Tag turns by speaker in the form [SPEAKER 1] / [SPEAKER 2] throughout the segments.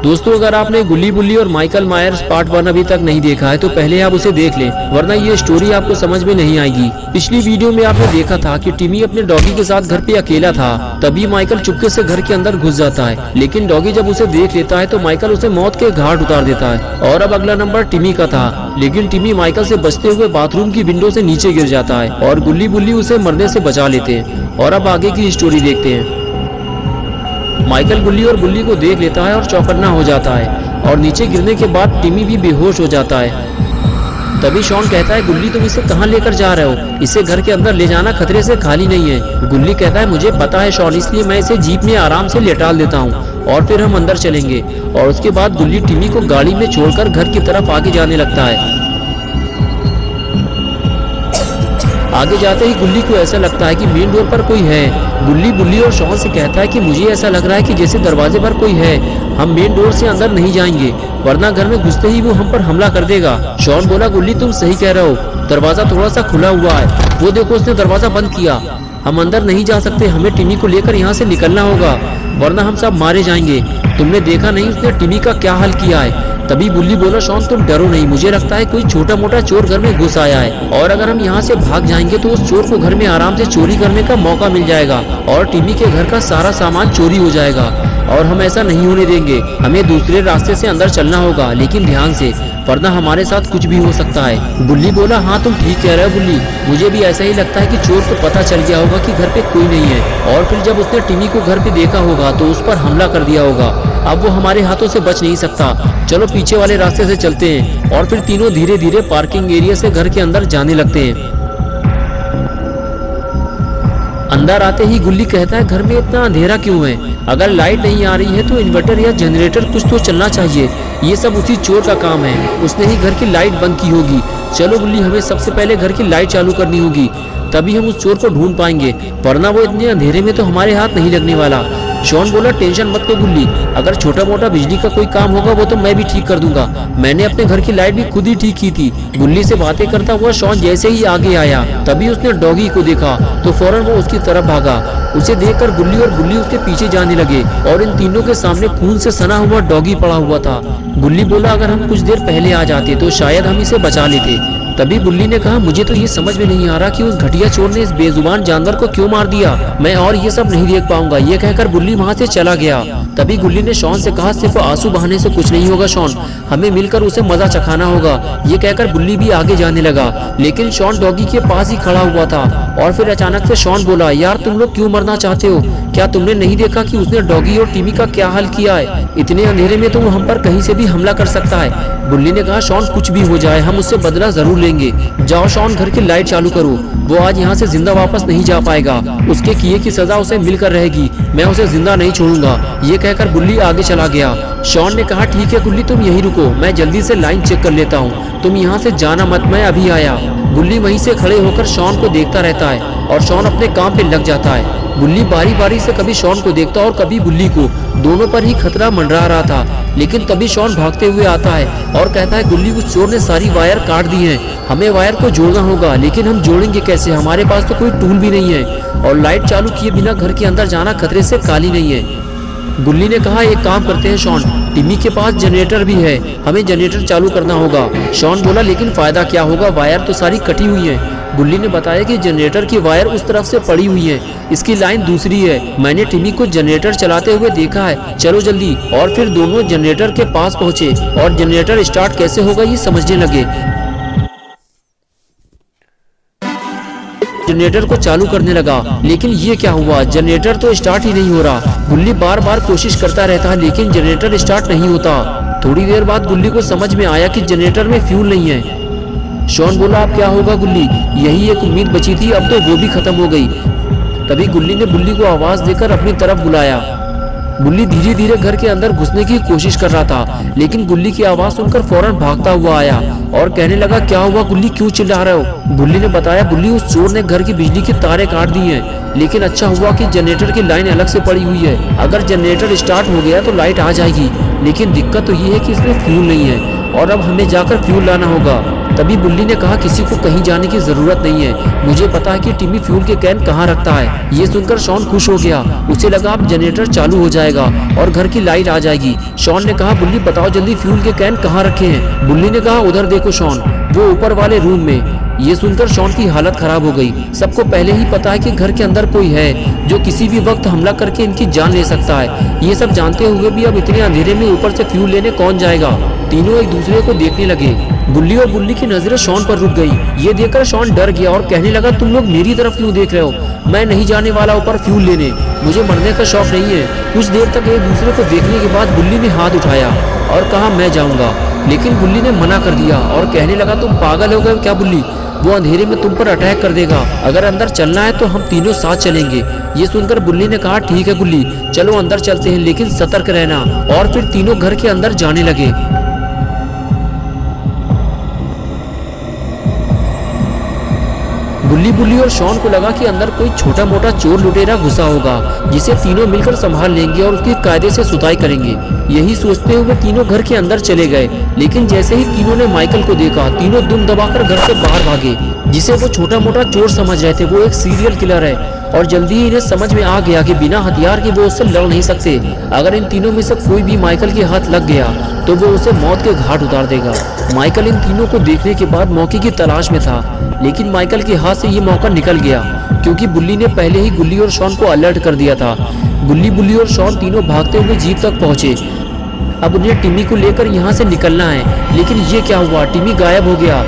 [SPEAKER 1] दोस्तों अगर आपने गुल्ली बुल्ली और माइकल मायर्स पार्ट 1 अभी तक नहीं देखा है तो पहले आप उसे देख लें, वरना ये स्टोरी आपको समझ में नहीं आएगी। पिछली वीडियो में आपने देखा था कि टिमी अपने डॉगी के साथ घर पे अकेला था, तभी माइकल चुपके से घर के अंदर घुस जाता है, लेकिन डॉगी जब उसे देख लेता है तो माइकल उसे मौत के घाट उतार देता है। और अब अगला नंबर टिमी का था, लेकिन टिमी माइकल से बचते हुए बाथरूम की विंडो से नीचे गिर जाता है और गुल्ली बुल्ली उसे मरने से बचा लेते हैं। और अब आगे की स्टोरी देखते हैं। माइकल गुल्ली और बुल्ली को देख लेता है और चौकन्ना हो जाता है और नीचे गिरने के बाद टिमी भी बेहोश हो जाता है। तभी शॉन कहता है, गुल्ली तुम इसे कहाँ लेकर जा रहे हो? इसे घर के अंदर ले जाना खतरे से खाली नहीं है। गुल्ली कहता है, मुझे पता है शॉन, इसलिए मैं इसे जीप में आराम से लेटाल देता हूँ और फिर हम अंदर चलेंगे। और उसके बाद गुल्ली टिमी को गाड़ी में छोड़कर घर की तरफ आगे जाने लगता है। आगे जाते ही गुल्ली को ऐसा लगता है कि मेन डोर पर कोई है। गुल्ली बुल्ली और शॉन से कहता है कि मुझे ऐसा लग रहा है कि जैसे दरवाजे पर कोई है, हम मेन डोर से अंदर नहीं जाएंगे वरना घर में घुसते ही वो हम पर हमला कर देगा। शॉन बोला, गुल्ली तुम सही कह रहे हो, दरवाजा थोड़ा सा खुला हुआ है, वो देखो उसने दरवाजा बंद किया। हम अंदर नहीं जा सकते, हमें टिमी को लेकर यहाँ से निकलना होगा वरना हम सब मारे जाएंगे। तुमने देखा नहीं उसने टिमी का क्या हाल किया है। तभी बुल्ली बोला, शॉन तुम डरो नहीं, मुझे लगता है कोई छोटा मोटा चोर घर में घुस आया है और अगर हम यहाँ से भाग जाएंगे तो उस चोर को घर में आराम से चोरी करने का मौका मिल जाएगा और टिमी के घर का सारा सामान चोरी हो जाएगा और हम ऐसा नहीं होने देंगे। हमें दूसरे रास्ते से अंदर चलना होगा, लेकिन ध्यान से, वरना हमारे साथ कुछ भी हो सकता है। बुल्ली बोला, हाँ तुम ठीक कह रहे हो बुल्ली, मुझे भी ऐसा ही लगता है कि चोर को पता चल गया होगा कि घर पे कोई नहीं है और फिर जब उसने टिमी को घर पे देखा होगा तो उस पर हमला कर दिया होगा। अब वो हमारे हाथों से बच नहीं सकता। चलो पीछे वाले रास्ते से चलते हैं। और फिर तीनों धीरे धीरे पार्किंग एरिया से घर के अंदर जाने लगते हैं। अंदर आते ही गुल्ली कहता है, घर में इतना अंधेरा क्यों है? अगर लाइट नहीं आ रही है तो इन्वर्टर या जनरेटर कुछ तो चलना चाहिए। ये सब उसी चोर का काम है, उसने ही घर की लाइट बंद की होगी। चलो गुल्ली, हमें सबसे पहले घर की लाइट चालू करनी होगी, तभी हम उस चोर को ढूंढ पाएंगे, वरना वो इतने अंधेरे में तो हमारे हाथ नहीं लगने वाला। शॉन बोला, टेंशन मत लो गुल्ली, अगर छोटा मोटा बिजली का कोई काम होगा वो तो मैं भी ठीक कर दूंगा, मैंने अपने घर की लाइट भी खुद ही ठीक की थी। गुल्ली से बातें करता हुआ शॉन जैसे ही आगे आया तभी उसने डॉगी को देखा तो फौरन वो उसकी तरफ भागा। उसे देखकर गुल्ली और बुल्ली उसके पीछे जाने लगे और इन तीनों के सामने खून से सना हुआ डॉगी पड़ा हुआ था। गुल्ली बोला, अगर हम कुछ देर पहले आ जाते तो शायद हम इसे बचा लेते। तभी बुल्ली ने कहा, मुझे तो ये समझ में नहीं आ रहा कि उस घटिया चोर ने इस बेजुबान जानवर को क्यों मार दिया, मैं और ये सब नहीं देख पाऊंगा। ये कहकर बुल्ली वहाँ से चला गया। तभी गुल्ली ने शॉन से कहा, सिर्फ आंसू बहाने से कुछ नहीं होगा शॉन, हमें मिलकर उसे मजा चखाना होगा। ये कहकर बुल्ली भी आगे जाने लगा, लेकिन शॉन डॉगी के पास ही खड़ा हुआ था। और फिर अचानक से शॉन बोला, यार तुम लोग क्यों मरना चाहते हो? क्या तुमने नहीं देखा कि उसने डॉगी और टिमी का क्या हाल किया है? इतने अंधेरे में तो वो हम पर कहीं से भी हमला कर सकता है। बुल्ली ने कहा, शॉन कुछ भी हो जाए हम उससे बदला जरूर लेंगे। जाओ शॉन, घर की लाइट चालू करो, वो आज यहाँ से जिंदा वापस नहीं जा पाएगा, उसके किए की सजा उसे मिलकर रहेगी, मैं उसे जिंदा नहीं छोड़ूंगा। ये कहकर बुल्ली आगे चला गया। शॉन ने कहा, ठीक है गुल्ली तुम यहीं रुको, मैं जल्दी से लाइन चेक कर लेता हूँ, तुम यहाँ से जाना मत, मैं अभी आया। बुल्ली वहीं से खड़े होकर शॉन को देखता रहता है और शॉन अपने काम पे लग जाता है। बुल्ली बारी बारी से कभी शॉन को देखता और कभी बुल्ली को, दोनों पर ही खतरा मंडरा रहा था। लेकिन तभी शॉन भागते हुए आता है और कहता है, गुल्ली उस चोर ने सारी वायर काट दी हैं, हमें वायर को जोड़ना होगा, लेकिन हम जोड़ेंगे कैसे? हमारे पास तो कोई टूल भी नहीं है और लाइट चालू किए बिना घर के अंदर जाना खतरे से खाली नहीं है। गुल्ली ने कहा, एक काम करते हैं शॉन, टिमी के पास जनरेटर भी है, हमें जनरेटर चालू करना होगा। शॉन बोला, लेकिन फायदा क्या होगा, वायर तो सारी कटी हुई है। गुल्ली ने बताया कि जनरेटर की वायर उस तरफ से पड़ी हुई है, इसकी लाइन दूसरी है, मैंने टिमी को जनरेटर चलाते हुए देखा है, चलो जल्दी। और फिर दोनों जनरेटर के पास पहुंचे और जनरेटर स्टार्ट कैसे होगा ये समझने लगे। जनरेटर को चालू करने लगा, लेकिन ये क्या हुआ, जनरेटर तो स्टार्ट ही नहीं हो रहा। गुल्ली बार बार कोशिश करता रहता है लेकिन जनरेटर स्टार्ट नहीं होता। थोड़ी देर बाद गुल्ली को समझ में आया कि जनरेटर में फ्यूल नहीं है। शॉन बोला, अब क्या होगा गुल्ली, यही एक उम्मीद बची थी, अब तो वो भी खत्म हो गई। तभी गुल्ली ने बुल्ली को आवाज देकर अपनी तरफ बुलाया। बुल्ली धीरे धीरे घर के अंदर घुसने की कोशिश कर रहा था, लेकिन गुल्ली की आवाज सुनकर फौरन भागता हुआ आया और कहने लगा, क्या हुआ गुल्ली, क्यों चिल्ला रहे हो? बुल्ली ने बताया, बुल्ली उस चोर ने घर की बिजली की तारें काट दी हैं, लेकिन अच्छा हुआ कि जनरेटर की लाइन अलग से पड़ी हुई है, अगर जनरेटर स्टार्ट हो गया तो लाइट आ जाएगी, लेकिन दिक्कत तो ये है कि इसमें फ्यूल नहीं है और अब हमें जाकर फ्यूल लाना होगा। तभी बुल्ली ने कहा किसी को कहीं जाने की जरूरत नहीं है, मुझे पता है कि टिमी फ्यूल के कैन कहाँ रखता है। ये सुनकर शॉन खुश हो गया, उसे लगा अब जनरेटर चालू हो जाएगा और घर की लाइट आ जाएगी। शॉन ने कहा बुल्ली बताओ जल्दी फ्यूल के कैन कहाँ रखे हैं। बुल्ली ने कहा उधर देखो शॉन, वो ऊपर वाले रूम में। ये सुनकर शॉन की हालत खराब हो गई। सबको पहले ही पता है कि घर के अंदर कोई है जो किसी भी वक्त हमला करके इनकी जान ले सकता है। ये सब जानते हुए भी अब इतने अंधेरे में ऊपर से फ्यूल लेने कौन जाएगा। तीनों एक दूसरे को देखने लगे। गुल्ली और बुल्ली की नजरें शॉन पर रुक गई। ये देखकर शॉन डर गया और कहने लगा तुम लोग मेरी तरफ क्यों देख रहे हो, मैं नहीं जाने वाला ऊपर फ्यूल लेने, मुझे मरने का शौक नहीं है। कुछ देर तक एक दूसरे को देखने के बाद बुल्ली ने हाथ उठाया और कहा मैं जाऊंगा, लेकिन बुल्ली ने मना कर दिया और कहने लगा तुम पागल हो गए क्या बुल्ली, वो अंधेरे में तुम पर अटैक कर देगा। अगर अंदर चलना है तो हम तीनों साथ चलेंगे। ये सुनकर बुल्ली ने कहा ठीक है गुल्ली, चलो अंदर चलते हैं, लेकिन सतर्क रहना। और फिर तीनों घर के अंदर जाने लगे। बुल्ली और शॉन को लगा कि अंदर कोई छोटा मोटा चोर लुटेरा घुसा होगा जिसे तीनों मिलकर संभाल लेंगे और उसकी कायदे से सुताई करेंगे। यही सोचते हुए तीनों घर के अंदर चले गए, लेकिन जैसे ही तीनों ने माइकल को देखा तीनों दुम दबाकर घर से बाहर भागे। जिसे वो छोटा मोटा चोर समझ रहे थे वो एक सीरियल किलर है और जल्दी ही इन्हें समझ में आ गया कि बिना हथियार के वो उससे लड़ नहीं सकते। अगर इन तीनों में से कोई भी माइकल के हाथ लग गया तो वो उसे मौत के घाट उतार देगा। माइकल इन तीनों को देखने के बाद मौके की तलाश में था, लेकिन माइकल के हाथ से ये मौका निकल गया क्योंकि बुल्ली ने पहले ही गुल्ली और शॉन को अलर्ट कर दिया था। बुल्ली और शॉन तीनों भागते हुए जीप तक पहुंचे। अब उन्हें टिमी को लेकर यहाँ से निकलना है, लेकिन ये क्या हुआ, टिमी गायब हो गया।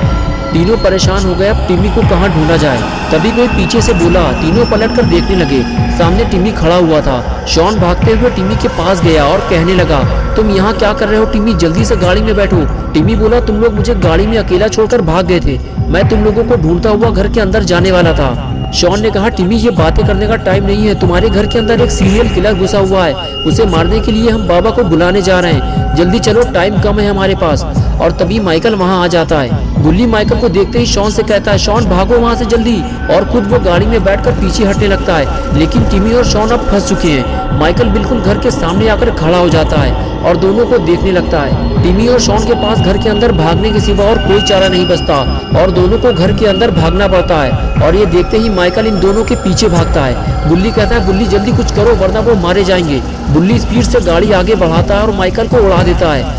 [SPEAKER 1] तीनों परेशान हो गए, अब टिमी को कहाँ ढूंढा जाए। तभी कोई पीछे से बोला। तीनों पलट कर देखने लगे, सामने टिमी खड़ा हुआ था। शॉन भागते हुए टिमी के पास गया और कहने लगा तुम यहाँ क्या कर रहे हो टिमी, जल्दी से गाड़ी में बैठो। टिमी बोला तुम लोग मुझे गाड़ी में अकेला छोड़कर भाग गए थे, मैं तुम लोगों को ढूंढता हुआ घर के अंदर जाने वाला था। शॉन ने कहा टिमी ये बातें करने का टाइम नहीं है, तुम्हारे घर के अंदर एक सीरियल किलर घुसा हुआ है, उसे मारने के लिए हम बाबा को बुलाने जा रहे हैं, जल्दी चलो टाइम कम है हमारे पास। और तभी माइकल वहां आ जाता है। गुल्ली माइकल को देखते ही शॉन से कहता है शॉन भागो वहां से जल्दी, और खुद वो गाड़ी में बैठकर पीछे हटने लगता है। लेकिन टिमी और शॉन अब फंस चुके हैं। माइकल बिल्कुल घर के सामने आकर खड़ा हो जाता है और दोनों को देखने लगता है। टिमी और शॉन के पास घर के अंदर भागने के सिवा और कोई चारा नहीं बचता और दोनों को घर के अंदर भागना पड़ता है। और ये देखते ही माइकल इन दोनों के पीछे भागता है। गुल्ली कहता है गुल्ली जल्दी कुछ करो वरना वो मारे जाएंगे। गुल्ली स्पीड से गाड़ी आगे बढ़ाता है और माइकल को उड़ा देता है।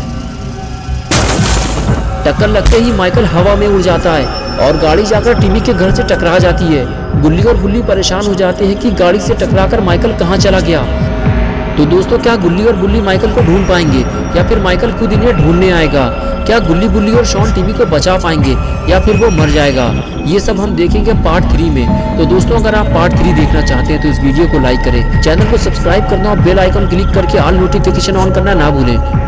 [SPEAKER 1] टक्कर लगते ही माइकल हवा में उड़ जाता है और गाड़ी जाकर टिमी के घर से टकरा जाती है। गुल्ली और बुल्ली परेशान हो जाते हैं कि गाड़ी से टकराकर माइकल कहाँ चला गया। तो दोस्तों क्या गुल्ली और बुल्ली माइकल को ढूंढ पाएंगे या फिर माइकल खुद इन्हें ढूंढने आएगा? क्या गुल्ली बुल्ली और शॉन टिमी को बचा पाएंगे या फिर वो मर जाएगा? ये सब हम देखेंगे पार्ट 3 में। तो दोस्तों अगर आप पार्ट 3 देखना चाहते हैं तो इस वीडियो को लाइक करें, चैनल को सब्सक्राइब करना और बेल आइकन क्लिक करके ऑल नोटिफिकेशन ऑन करना ना भूलें।